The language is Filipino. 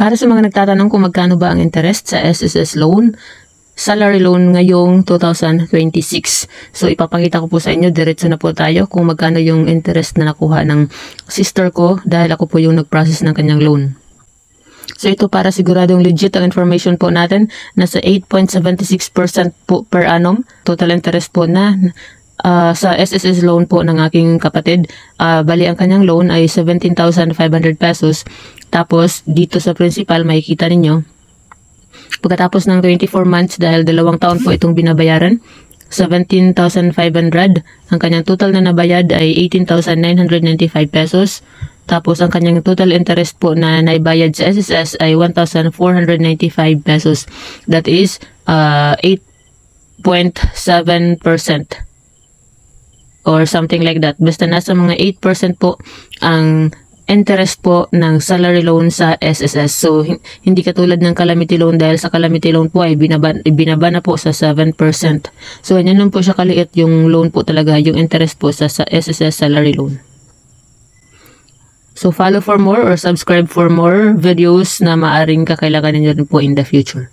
Para sa mga nagtatanong kung magkano ba ang interest sa SSS loan, salary loan ngayong 2026. So ipapakita ko po sa inyo, diretso na po tayo kung magkano yung interest na nakuha ng sister ko dahil ako po yung nag-process ng kanyang loan. So ito para siguradong legit ang information po natin, nasa 8.76% po per annum, total interest po na sa SSS loan po ng aking kapatid. Bali ang kanyang loan ay 17,500 pesos. Tapos dito sa principal makikita ninyo, pagkatapos ng 24 months dahil 2 taon po itong binabayaran, 17,500. Ang kanyang total na nabayad ay 18,995 pesos. Tapos ang kanyang total interest po na naibayad sa SSS ay 1,495 pesos. That is 8.7%. Or something like that. Basta nasa mga 8% po ang interest po ng salary loan sa SSS. So, hindi katulad ng calamity loan dahil sa calamity loan po ay binaba na po sa 7%. So, yan lang po siya kaliit yung loan po talaga, yung interest po sa SSS salary loan. So, follow for more or subscribe for more videos na maaring kakailangan ninyo rin po in the future.